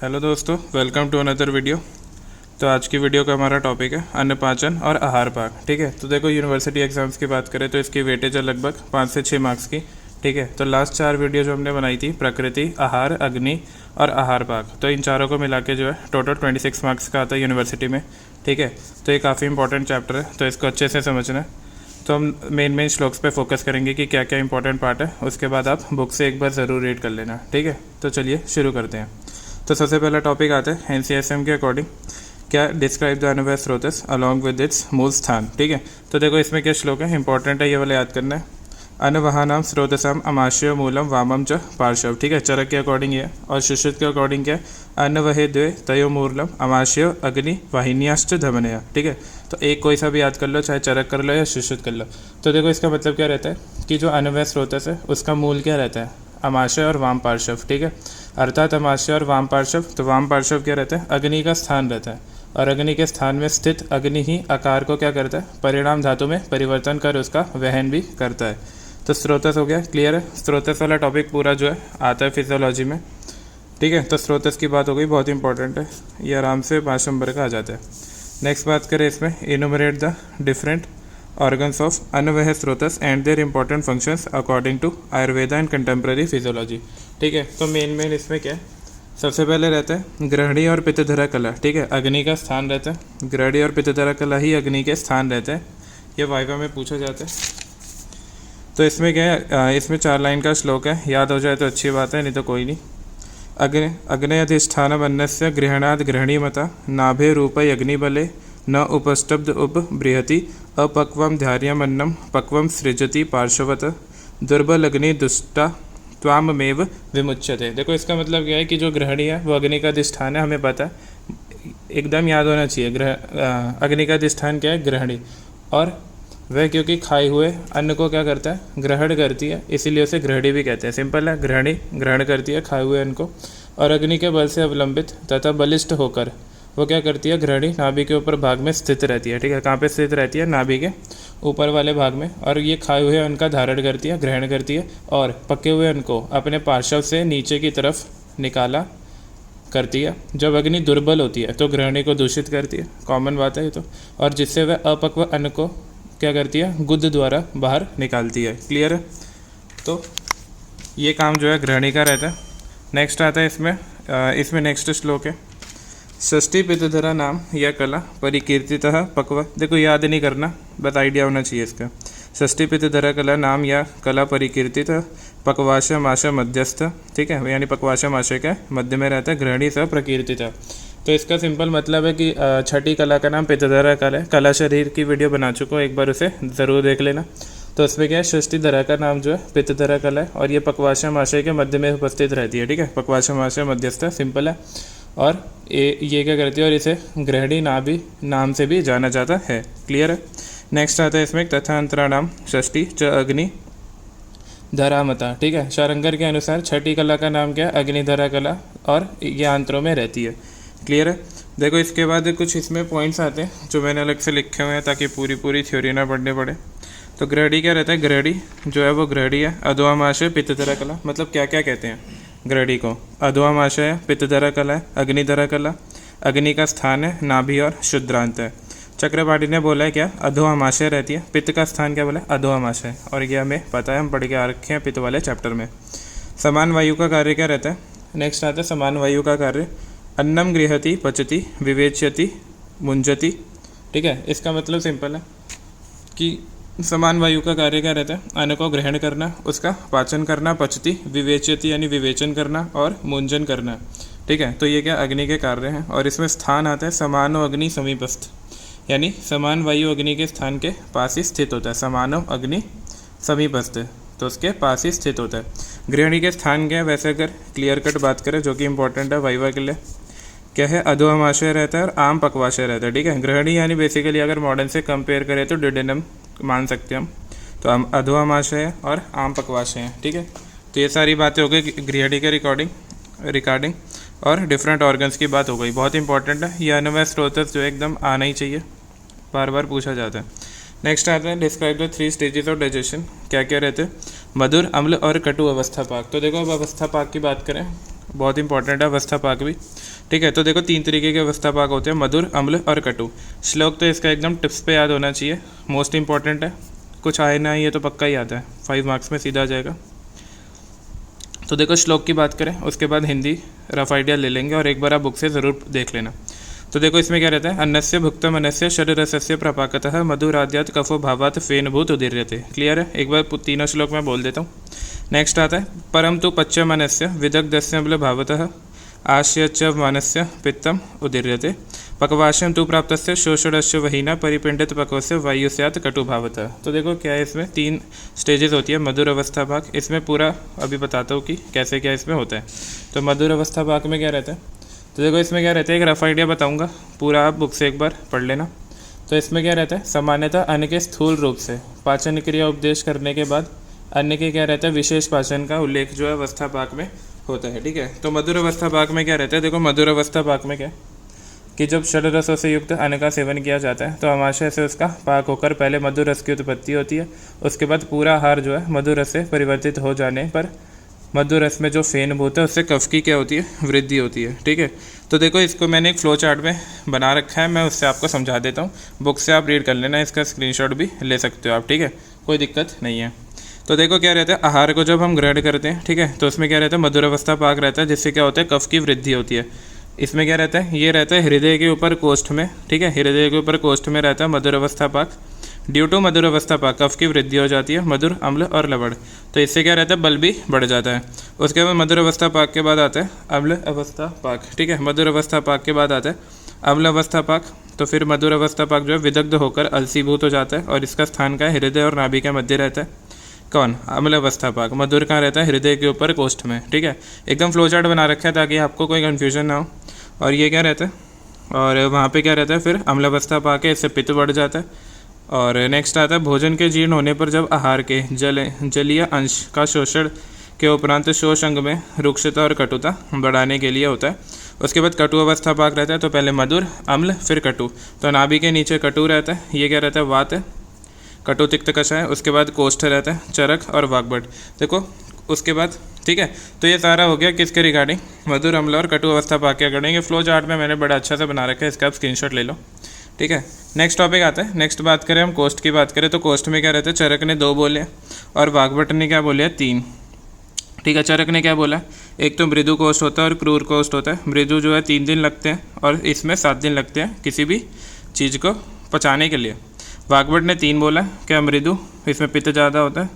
Hello दोस्तों, welcome to another video. तो आज की वीडियो का हमारा टॉपिक है अन्न पाचन और आहार पाक। ठीक है, तो देखो यूनिवर्सिटी एग्जाम्स की बात करें तो इसकी वेटेज है लगभग 5 से 6 मार्क्स की। ठीक है, तो लास्ट 4 वीडियो जो हमने बनाई थी प्रकृति, आहार, अग्नि और आहार पाक, तो इन चारों को मिला के जो है टोटल 26 मार्क्स का आता है यूनिवर्सिटी में। ठीक है, तो ये काफ़ी इंपॉर्टेंट चैप्टर है, तो इसको अच्छे से समझना है। तो हम मेन श्लोक्स पे फोकस करेंगे कि क्या क्या इंपॉर्टेंट पार्ट है, उसके बाद आप बुक से एक बार ज़रूर रीड कर लेना। ठीक है, तो चलिए शुरू करते हैं। तो सबसे पहला टॉपिक आता है NCSM के अकॉर्डिंग क्या डिस्क्राइब द अनवय स्रोतस अलॉन्ग विद इट्स मूल स्थान। ठीक है, तो देखो इसमें क्या श्लोक है, इंपॉर्टेंट है, ये वाला याद करना है। अनवहानाम स्रोतसम अमाशय मूलम वामम च पार्श्व। ठीक है, चरक के अकॉर्डिंग ये, और सुश्रुत के अकॉर्डिंग क्या है, अनवहे द्वे तयो मूलम अमाशय अग्नि वाहिन्याश्च धमनया। ठीक है, तो एक कोई सा भी याद कर लो, चाहे चरक कर लो या सुश्रुत कर लो। तो देखो इसका मतलब क्या रहता है कि जो अनवय स्रोतस है उसका मूल क्या रहता है, अमाशय और वाम पार्श्व। ठीक है, अर्थात अमाशय और वाम पार्श्व, तो वाम पार्श्व क्या रहता है, अग्नि का स्थान रहता है, और अग्नि के स्थान में स्थित अग्नि ही आकार को क्या करता है, परिणाम धातु में परिवर्तन कर उसका वहन भी करता है। तो स्रोतस हो गया, क्लियर है। स्रोतस वाला टॉपिक पूरा जो है आता है फिजियोलॉजी में। ठीक है, तो स्रोतस की बात हो गई, बहुत इंपॉर्टेंट है, ये आराम से 5 नंबर का आ जाता है। नेक्स्ट बात करें इसमें, enumerate the different organs of अनवह स्रोतस and their important functions according to Ayurveda and contemporary physiology. ठीक है, तो मेन इसमें क्या है, सबसे पहले रहता है ग्रहणी और पित्तधरा कला। ठीक है, अग्नि का स्थान रहता है, ग्रहणी और पित्तधरा कला ही अग्नि के स्थान रहते हैं, ये वाइवा में पूछा जाता है। तो इसमें क्या है, इसमें 4 लाइन का श्लोक है, याद हो जाए तो अच्छी बात है, नहीं तो कोई नहीं। अग्नि अधिष्ठान अन्नस्य गृहणाद गृहणीमता नाभे रूपय अग्निबले न उपस्तब्ध उपबृहति अपक्वम धार्यमन्नम पक्वम सृजति पार्श्वत दुर्बल अग्नि दुष्टा त्वाममेव विमुच्यते। देखो इसका मतलब क्या है कि जो गृहिणी है वो अग्नि का अधिष्ठान है, हमें पता है, एकदम याद होना चाहिए। अग्नि का अधिष्ठान क्या है, गृहिणी, और वह क्योंकि खाए हुए अन्न को क्या करता है, ग्रहण करती है, इसीलिए उसे गृहिणी भी कहते हैं। सिंपल है, गृहिणी ग्रहण करती है खाए हुए अन्न को, और अग्नि के बल से अवलंबित तथा बलिष्ठ होकर वो क्या करती है, गृहिणी नाभि के ऊपर भाग में स्थित रहती है। ठीक है, कहाँ पे स्थित रहती है, नाभि के ऊपर वाले भाग में, और ये खाए हुए अन्न का धारण करती है, ग्रहण करती है, और पके हुए अन्न को अपने पार्श्व से नीचे की तरफ निकाला करती है। जब अग्नि दुर्बल होती है तो गृहिणी को दूषित करती है, कॉमन बात है ये तो, और जिससे वह अपक्व अन्न को क्या करती है, गुद द्वारा बाहर निकालती है। क्लियर है, तो ये काम जो है गृहिणी का रहता है। नेक्स्ट आता है इसमें नेक्स्ट श्लोक है, षष्ठी पित्तधरा नाम यह कला परिकीर्तितः पक्व। देखो याद नहीं करना, बस आइडिया होना चाहिए इसका। षष्ठी पित्तधरा कला नाम या कला परिकीर्तित पक्वाशम आशय मध्यस्थ। ठीक है, यानी पक्वाशम आशय का मध्य में रहता है, गृहिणी स प्रकीर्तिता। तो इसका सिंपल मतलब है कि छठी कला का नाम पित्तधरा कला है। कला शरीर की वीडियो बना चुका हूँ, एक बार उसे ज़रूर देख लेना। तो उसमें क्या है, षष्ठी धरा का नाम जो है पित्तधरा कला है, और ये पक्वाशम आशय के मध्य में उपस्थित रहती है। ठीक है, पक्वाशम आशय मध्यस्थ, सिंपल है। और ये क्या करती है, और इसे गृहिणी नाभि नाम से भी जाना जाता है। क्लियर है। नेक्स्ट आता है इसमें तथांतराणाम षष्ठी च अग्नि धरामता। ठीक है, शारंगर के अनुसार छठी कला का नाम क्या है, अग्निधरा कला, और ये आंतरों में रहती है। क्लियर है। देखो इसके बाद कुछ इसमें पॉइंट्स आते हैं जो मैंने अलग से लिखे हुए हैं ताकि पूरी थ्योरी ना पढ़ने पड़े। तो गृहिणी क्या रहता है, गृहिणी जो है वो गृहिणी है, अधोआमाशय पित्तधरा कला, मतलब क्या क्या कहते हैं गृहिणी को, अधोआमाशय है, पित्तधरा कला है, अग्निधरा कला, अग्नि का स्थान है, नाभि और शुद्रांत है। चक्रपाणी ने बोला है क्या, अधोआमाशय रहती है, पित्त का स्थान क्या बोला, अधोआमाशय, और ये हमें पता है, हम पढ़ के आ रखे हैं पित्त वाले चैप्टर में। समान वायु का कार्य क्या रहता है, नेक्स्ट आता है समान वायु का कार्य, अन्नम गृहति पचति विवेच्यति मुंजति। ठीक है, इसका मतलब सिंपल है कि समान वायु का कार्य क्या रहता है, अन्न को ग्रहण करना, उसका पाचन करना, पचती, विवेच्यति यानी विवेचन करना, और मुंजन करना। ठीक है, तो ये क्या अग्नि के कार्य हैं, और इसमें स्थान आता है समानो अग्नि समीपस्थ, यानी समान वायु अग्नि के स्थान के पास ही स्थित होता है। समानो अग्नि समीपस्थ, तो उसके पास ही स्थित होता है। गृहिणी के स्थान क्या है, वैसे अगर क्लियर कट बात करें जो कि इंपॉर्टेंट है वाइवा के लिए, क्या है, अधोआमाशय रहता है और आम पक्वाशय रहता है। ठीक है, गृहिणी यानी बेसिकली अगर मॉडर्न से कंपेयर करें तो डिडेनम मान सकते हैं हम, तो हम अधोआमाशय है और आम पक्वाशय है। ठीक है, तो ये सारी बातें हो गई गृहिणी के रिगार्डिंग, और डिफरेंट ऑर्गन्स की बात हो गई, बहुत इंपॉर्टेंट है। ये अनवय स्रोतस जो एकदम आना ही चाहिए, बार बार पूछा जाता है। नेक्स्ट आता है describe the 3 stages of digestion. क्या क्या रहते हैं, मधुर, अम्ल और कटु अवस्था पाक। तो देखो अब अवस्था पाक की बात करें, बहुत इंपॉर्टेंट है अवस्थापाक भी, ठीक है। तो देखो 3 तरीके के अवस्थापाक होते हैं, मधुर, अम्ल और कटु। श्लोक तो इसका एकदम टिप्स पे याद होना चाहिए, मोस्ट इंपॉर्टेंट है, कुछ आए ना ये तो पक्का ही आता है, 5 मार्क्स में सीधा आ जाएगा। तो देखो श्लोक की बात करें, उसके बाद हिंदी रफ आइडिया ले लेंगे और एक बार आप बुक से ज़रूर देख लेना। तो देखो इसमें क्या रहता है, अन्नस्य भुक्तम अन्नस्य शरीरस्य प्रपाकतः मधुराद्यात कफो भावात फेन भूत उदीर्यते। क्लियर है, एक बार तीनों श्लोक मैं बोल देता हूँ। नेक्स्ट आता है परम तो पच्चम अन्नस्य विदग्धस्य अम्ल भावतः आश्य च मानस्य पित्तम उदीर्यते पकवाश्यम तु प्राप्तस्य शोषणस्य वहीना परिपिंडित पक्वस्य वायु स्यात् कटु भावतः। तो देखो क्या है, इसमें 3 स्टेजेस होती है मधुर अवस्था भाग। इसमें पूरा अभी बताता हूँ कि कैसे क्या इसमें होता है। तो मधुर अवस्था भाग में क्या रहता है, तो देखो इसमें क्या रहता है, एक रफ आइडिया बताऊंगा, पूरा आप बुक से एक बार पढ़ लेना। तो इसमें क्या रहता है, सामान्यतः अन्न के स्थूल रूप से पाचन क्रिया उपदेश करने के बाद अन्न के क्या रहता है, विशेष पाचन का उल्लेख जो है अवस्था पाक में होता है, ठीक है। तो मधुर अवस्था पाक में क्या रहता है, देखो मधुर अवस्था पाक में क्या कि जब षड रसों से युक्त अन्न का सेवन किया जाता है तो आमाशय से उसका पाक होकर पहले मधुर रस की उत्पत्ति होती है। उसके बाद पूरा आहार जो है मधुर रस से परिवर्तित हो जाने पर मधुर रस में जो फेन होता है उससे कफ की क्या होती है, वृद्धि होती है, ठीक है। तो देखो इसको मैंने एक फ्लो चार्ट में बना रखा है, मैं उससे आपको समझा देता हूँ, बुक से आप रीड कर लेना, इसका स्क्रीनशॉट भी ले सकते हो आप, ठीक है, कोई दिक्कत नहीं है। तो देखो क्या रहता है, आहार को जब हम ग्रहण करते हैं, ठीक है, तो उसमें क्या रहता है, मधुर अवस्था पाक रहता है, जिससे क्या होता है, कफ की वृद्धि होती है। इसमें क्या रहता है, ये रहता है हृदय के ऊपर कोष्ठ में, ठीक है, हृदय के ऊपर कोष्ठ में रहता है मधुर अवस्था पाक। ड्यू टू मधुर अवस्था पाक कफ की वृद्धि हो जाती है, मधुर, अम्ल और लवण। तो इससे क्या रहता है, बल भी बढ़ जाता है। उसके बाद मधुर अवस्था पाक के बाद आता है अम्ल अवस्था पाक, ठीक है, मधुर अवस्था पाक के बाद आता है अम्ल अवस्था पाक। तो फिर मधुर अवस्था पाक जो है विदग्ध होकर अलसीभूत हो जाता है और इसका स्थान का हृदय और नाभि के मध्य रहता है। कौन, अम्ल अवस्था पाक। मधुर कहाँ रहता है, हृदय के ऊपर कोष्ठ में, ठीक है। एकदम फ्लो चार्ट बना रखा है ताकि आपको कोई कन्फ्यूजन ना हो। और ये क्या रहता है, और वहाँ पे क्या रहता है, फिर अम्ल अवस्था पाक है, इससे पित्त बढ़ जाता है। और नेक्स्ट आता है भोजन के जीर्ण होने पर जब आहार के जलीय अंश का शोषण के उपरांत शोष अंग में रुक्षता और कटुता बढ़ाने के लिए होता है। उसके बाद कटु अवस्था पाक रहता है, तो पहले मधुर, अम्ल, फिर कटु। तो नाभि के नीचे कटु रहता है, ये क्या रहता है, वात है, कटु तिक्त कषाय। उसके बाद कोष्ठ रहता है, चरक और वाग्भट। देखो उसके बाद, ठीक है, तो ये सारा हो गया किसके रिगार्डिंग, मधुर, अम्ल और कटु अवस्था पाक क्या करेंगे, फ्लो चार्ट में मैंने बड़ा अच्छा से बना रखा है, इसका आप स्क्रीनशॉट ले लो, ठीक है। नेक्स्ट टॉपिक आता है, नेक्स्ट बात करें हम कोष्ठ की बात करें, तो कोष्ठ में क्या रहता है, चरक ने 2 बोले और वाग्भट ने क्या बोले, 3, ठीक है। चरक ने क्या बोला, एक तो मृदु कोष्ठ होता है और क्रूर कोष्ठ होता है। मृदु जो है 3 दिन लगते हैं और इसमें 7 दिन लगते हैं किसी भी चीज़ को पचाने के लिए। वाग्भट ने 3 बोला, क्या मृदु, इसमें पित्त ज़्यादा होता है,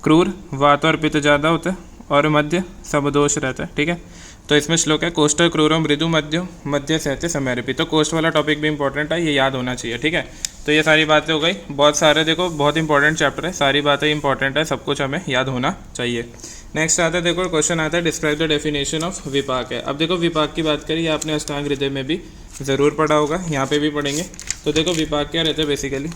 क्रूर, वात और पित्त ज़्यादा होता है, और मध्य समदोष रहता है, ठीक है। तो इसमें श्लोक है कोष्ठ क्रूर मृदु मध्य सहते समयरपी। तो कोष्ठ वाला टॉपिक भी इंपॉर्टेंट है, ये याद होना चाहिए, ठीक है। तो ये सारी बातें हो गई, बहुत सारे देखो बहुत इंपॉर्टेंट चैप्टर है, सारी बातें इंपॉर्टेंट है, सब कुछ हमें याद होना चाहिए। नेक्स्ट आता है, देखो क्वेश्चन आता है डिस्क्राइब द डेफिनेशन ऑफ विपाक है। अब देखो विपाक की बात करी, आपने अष्टांग हृदय में भी ज़रूर पढ़ा होगा, यहाँ पे भी पढ़ेंगे। तो देखो विपाक क्या रहता है बेसिकली,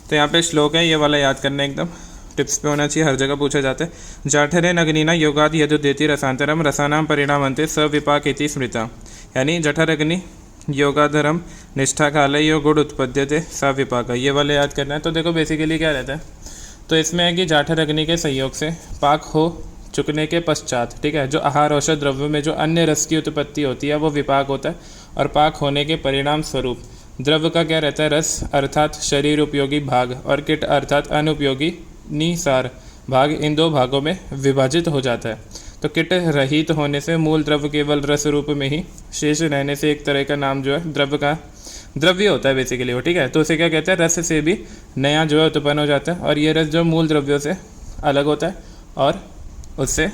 तो यहाँ पे श्लोक है, ये वाला याद करना एकदम टिप्स पे होना चाहिए, हर जगह पूछा जाता है। जाठरे नग्निना योगाद यदुदेति रसांतरम रसानाम परिणामंते सविपाक इति स्मृता। यानी जठर अग्नि योगाधरम निष्ठा काले योग गुण उत्पद्यते सा विपाक, ये वाले याद करना है। तो देखो बेसिकली क्या रहता है, तो इसमें है कि जाठर अग्नि के सहयोग से पाक हो चुकने के पश्चात, ठीक है, जो आहार औषध द्रव्य में जो अन्य रस की उत्पत्ति होती है वो विपाक होता है। और पाक होने के परिणाम स्वरूप द्रव्य का क्या रहता है, रस अर्थात शरीर उपयोगी भाग और किट अर्थात अनुपयोगी निसार भाग, इन 2 भागों में विभाजित हो जाता है। तो किट रहित होने से मूल द्रव्य केवल रस रूप में ही शेष रहने से एक तरह का नाम जो है द्रव्य का द्रव्य होता है बेसिकली वो, ठीक है। तो उसे क्या कहते हैं, रस से भी नया जो है उत्पन्न हो जाता है, और ये रस जो मूल द्रव्यों से अलग होता है और उससे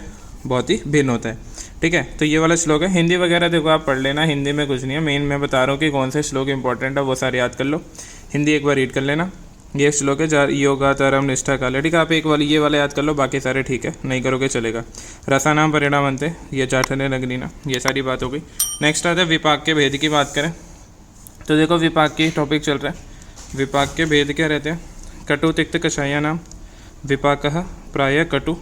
बहुत ही भिन्न होता है, ठीक है। तो ये वाला श्लोक है। हिंदी वगैरह देखो आप पढ़ लेना, हिंदी में कुछ नहीं है, मेन मैं बता रहा हूँ कि कौन से श्लोक इंपॉर्टेंट है, वो सारे याद कर लो, हिंदी एक बार रीड कर लेना। ये श्लोक है योगातरम निष्ठा काले, ठीक है, आप एक वाली ये वाला याद कर लो, बाकी सारे ठीक है, नहीं करोगे चलेगा। रसानाम परिणामंते, ये जाठने नग्निना, ये सारी बात हो गई। नेक्स्ट आता है विपाक के भेद की बात करें, तो देखो विपाक की टॉपिक चल रहा है। विपाक के भेद क्या रहते हैं, कटु तिक्त कषाया नाम विपाक प्राय कटु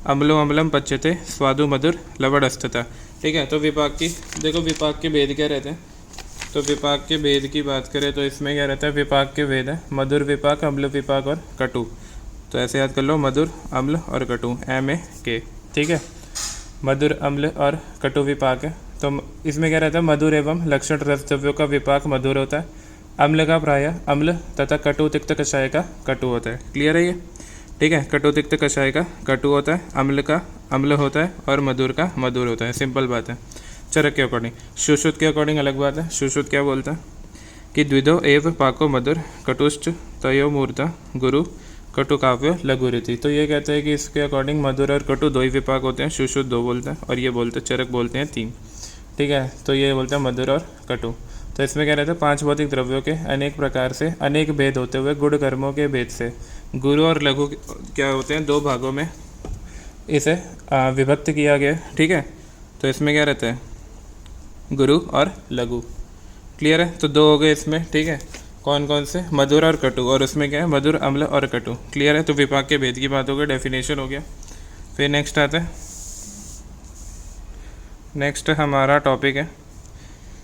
अम्लो अम्लम पच्यते स्वादु मधुर लवणस्तता, ठीक है। तो विपाक की देखो विपाक के भेद क्या रहते हैं, तो विपाक के भेद की बात करें तो इसमें क्या रहता है, विपाक के भेद है मधुर विपाक, अम्ल विपाक और कटु। तो ऐसे याद कर लो, मधुर, अम्ल और कटु, MAK, ठीक है। मधुर, अम्ल और कटु विपाक है। तो इसमें क्या रहता है, मधुर एवं लक्षण रस द्रव्यों का विपाक मधुर होता है, अम्ल का प्रायः अम्ल तथा कटु तिक्त कषाय का कटु होता है। क्लियर है ये, ठीक है। कटु तिक्त कषाय का कटु होता है, अम्ल का अम्ल होता है और मधुर का मधुर होता है। सिंपल बात है। चरक के अकॉर्डिंग, सुश्रुत के अकॉर्डिंग अलग बात है। सुश्रुत क्या बोलता है कि द्विधो एव पाको मधुर कटुश्च तयो मूर्ता गुरु कटु काव्य लघु रीति। तो ये कहते हैं कि इसके अकॉर्डिंग मधुर और कटु दो ही विपाक होते हैं, सुश्रुत दो बोलते हैं और ये बोलते हैं चरक बोलते हैं तीन। ठीक है, तो ये बोलते हैं मधुर और कटु। तो इसमें क्या रहता है, पांच भौतिक द्रव्यों के अनेक प्रकार से अनेक भेद होते हुए गुण कर्मों के भेद से गुरु और लघु क्या होते हैं, दो भागों में इसे विभक्त किया गया। ठीक है, तो इसमें क्या रहता है, गुरु और लघु। क्लियर है, तो दो हो गए इसमें। ठीक है, कौन कौन से, मधुर और कटु, और उसमें क्या है, मधुर, अम्ल और कटु। क्लियर है, तो विपाक के भेद की बात हो गई, डेफिनेशन हो गया। फिर नेक्स्ट आता है, नेक्स्ट हमारा टॉपिक है,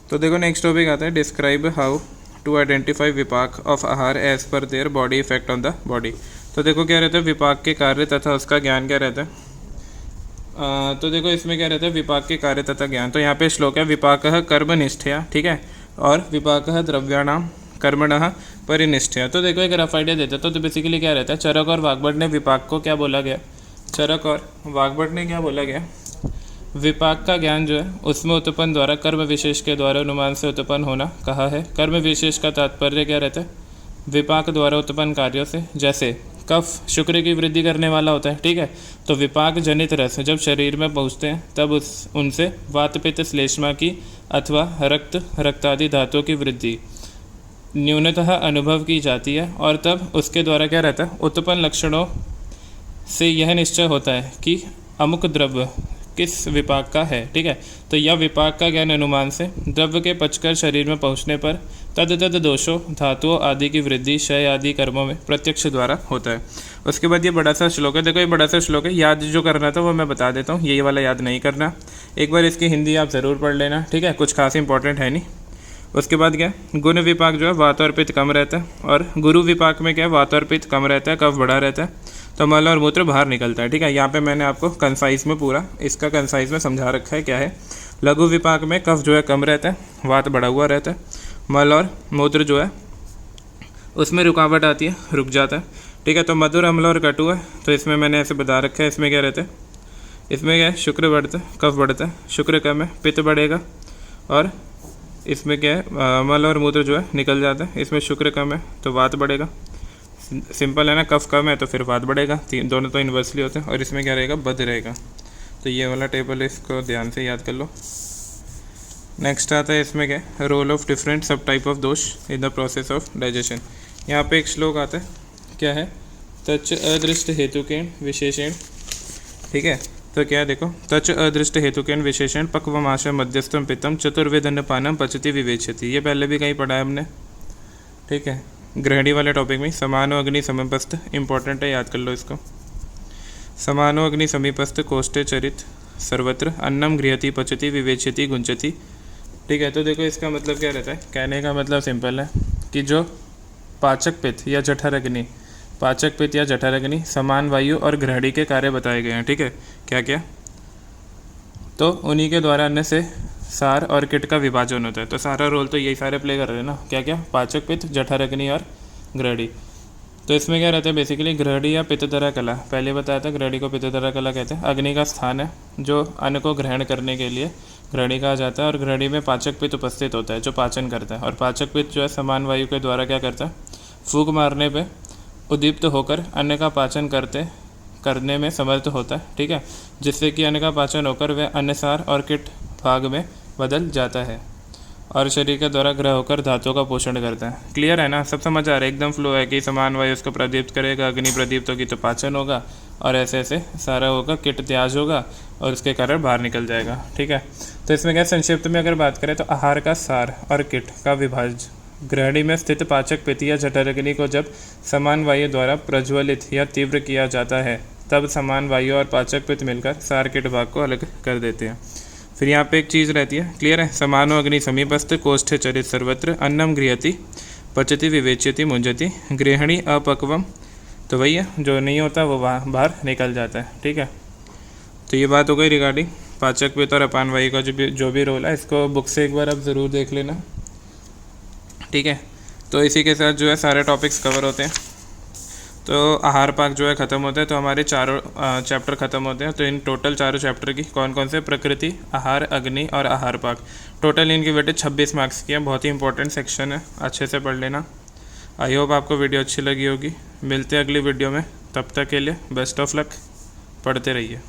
तो देखो नेक्स्ट टॉपिक आता है describe how to identify vipaka of ahara as per their body effect on the body. तो देखो क्या रहता है, विपाक के कार्य तथा उसका ज्ञान क्या रहता है। तो देखो इसमें क्या रहता है, विपाक के कार्य तथा ज्ञान। तो यहाँ पे श्लोक है, विपाकः कर्मनिष्ठया, ठीक है, और विपाकः द्रव्याणाम कर्मणः परिनिष्ठया। तो देखो एक रफ आइडिया देते हैं। तो बेसिकली क्या रहता है, चरक और वाग्भट ने विपाक को क्या बोला गया, चरक और वाग्भट ने क्या बोला गया, विपाक का ज्ञान जो है उसमें उत्पन्न द्वारा कर्म विशेष के द्वारा अनुमान से उत्पन्न होना कहा है। कर्म विशेष का तात्पर्य क्या रहता है, विपाक द्वारा उत्पन्न कार्यों से। जैसे कफ शुक्र की वृद्धि करने वाला होता है, ठीक है, तो विपाक जनित रस जब शरीर में पहुँचते हैं तब उनसे वात पित्त श्लेष्मा की अथवा रक्तादि धातुओं की वृद्धि न्यूनतः अनुभव की जाती है, और तब उसके द्वारा क्या रहता है, उत्पन्न लक्षणों से यह निश्चय होता है कि अमुक द्रव्य किस विपाक का है। ठीक है, तो यह विपाक का ज्ञान अनुमान से द्रव्य के पचकर शरीर में पहुंचने पर तद दोषों धातुओं आदि की वृद्धि क्षय आदि कर्मों में प्रत्यक्ष द्वारा होता है। उसके बाद ये बड़ा सा श्लोक है, देखो ये बड़ा सा श्लोक है, याद जो करना था वो मैं बता देता हूँ, ये वाला याद नहीं करना। एक बार इसकी हिंदी आप ज़रूर पढ़ लेना, ठीक है, कुछ खास इंपॉर्टेंट है नहीं। उसके बाद क्या, गुण विपाक जो है वात और पित्त कम रहता है, और गुरु विपाक में क्या है, वात और पित्त कम रहता है, कफ बड़ा रहता है, तो मल और मूत्र बाहर निकलता है। ठीक है, यहाँ पे मैंने आपको कंसाइज में पूरा इसका कंसाइज में समझा रखा है क्या है। लघु विपाक में कफ जो है कम रहता है, वात बढ़ा हुआ रहता है, मल और मूत्र जो है उसमें रुकावट आती है, रुक जाता है। ठीक है, तो मधुर, अम्ल और कटु है, तो इसमें मैंने ऐसे बता रखा है। इसमें क्या रहता है, इसमें क्या है, शुक्र बढ़ता है, कफ बढ़ता है, शुक्र कम है, पित्त बढ़ेगा, और इसमें क्या है, मल और मूत्र जो है निकल जाता है। इसमें शुक्र कम है तो वात बढ़ेगा, सिंपल है ना, कफ कम है तो फिर वात बढ़ेगा, दोनों तो इन्वर्सली होते हैं। और इसमें क्या रहेगा, बद रहेगा। तो ये वाला टेबल है, इसको ध्यान से याद कर लो। नेक्स्ट आता है इसमें क्या है, रोल ऑफ डिफरेंट सब टाइप ऑफ दोष in the process of digestion. यहाँ पे एक श्लोक आता है, क्या है, तच्च अदृष्ट हेतुकेन विशेषण। ठीक है, तो क्या है, देखो, तच्च अदृष्ट हेतुकेन विशेषण पक्वमाशय मध्यस्थम पित्तम चतुर्वेदन पानम पचति विवेचति। ये पहले भी कहीं पढ़ा है हमने। ठीक है, गृहिणी वाले टॉपिक में समानो अग्नि समीपस्थ इंपॉर्टेंट है, याद कर लो इसको। समानो अग्नि समीपस्थ कोष्ठे चरित सर्वत्र अन्नम गृहति पचति विवेचति गुंजति। ठीक है, तो देखो इसका मतलब क्या रहता है, कहने का मतलब सिंपल है कि जो पाचक पित्त या जठर अग्नि, पाचक पित्त या जठर अग्नि समान वायु और गृहिणी के कार्य बताए गए हैं। ठीक है, क्या क्या, तो उन्हीं के द्वारा अन्न से सार और किट का विभाजन होता है। तो सारा रोल तो यही सारे प्ले कर रहे हैं ना, क्या क्या, पाचक पित्त, जठर अग्नि और गृहिणी। तो इसमें क्या रहता है, बेसिकली गृहिणी या पित्तधरा कला, पहले बताया था गृहिणी को पित्तधरा कला कहते हैं। अग्नि का स्थान है जो अन्न को ग्रहण करने के लिए गृहिणी कहा जाता है, और गृहिणी में पाचक पित्त उपस्थित होता है जो पाचन करता है। और पाचक पित्त जो है समान वायु के द्वारा क्या करता है, फूंक मारने पर उद्दीप्त होकर अन्न का पाचन करने में समर्थ होता है। ठीक है, जिससे कि अन्न का पाचन होकर वह अन्नसार और किट भाग में बदल जाता है और शरीर के द्वारा ग्रह होकर धातुओं का पोषण करता है। क्लियर है ना, सब समझ आ रहा है, एकदम फ्लो है कि समान वायु उसको प्रदीप्त करेगा, अग्नि प्रदीप्त होगी तो पाचन होगा, और ऐसे ऐसे सारा होगा, किट त्याज होगा और उसके कारण बाहर निकल जाएगा। ठीक है, तो इसमें क्या, संक्षिप्त में अगर बात करें तो आहार का सार और किट का विभाजन गृहिणी में स्थित पाचक पित्त या जठर अग्नि को जब समान वायु द्वारा प्रज्वलित या तीव्र किया जाता है तब समान वायु और पाचक पित्त मिलकर सार किट भाग को अलग कर देते हैं। फिर यहाँ पे एक चीज़ रहती है, क्लियर है, समानो अग्नि समीपस्थ कोष्ठे चरित सर्वत्र अन्नम गृहति पचति विवेच्यति मुंजति गृहिणी अपक्वम। तो वही है, जो नहीं होता वो बाहर निकल जाता है। ठीक है, तो ये बात हो गई रिगार्डिंग पाचक पित्त और अपान वायु का जो भी रोल है, इसको बुक से एक बार आप ज़रूर देख लेना, ठीक है। तो इसी के साथ जो है सारे टॉपिक्स कवर होते हैं। तो आहार पाक जो है ख़त्म होते हैं, तो हमारे चारों चैप्टर ख़त्म होते हैं। तो इन टोटल चारों चैप्टर की कौन कौन से, प्रकृति, आहार, अग्नि और आहार पाक, टोटल इनकी वेटेज 26 मार्क्स की है। बहुत ही इंपॉर्टेंट सेक्शन है, अच्छे से पढ़ लेना। आई होप आपको वीडियो अच्छी लगी होगी। मिलते हैं अगली वीडियो में, तब तक के लिए बेस्ट ऑफ लक, पढ़ते रहिए।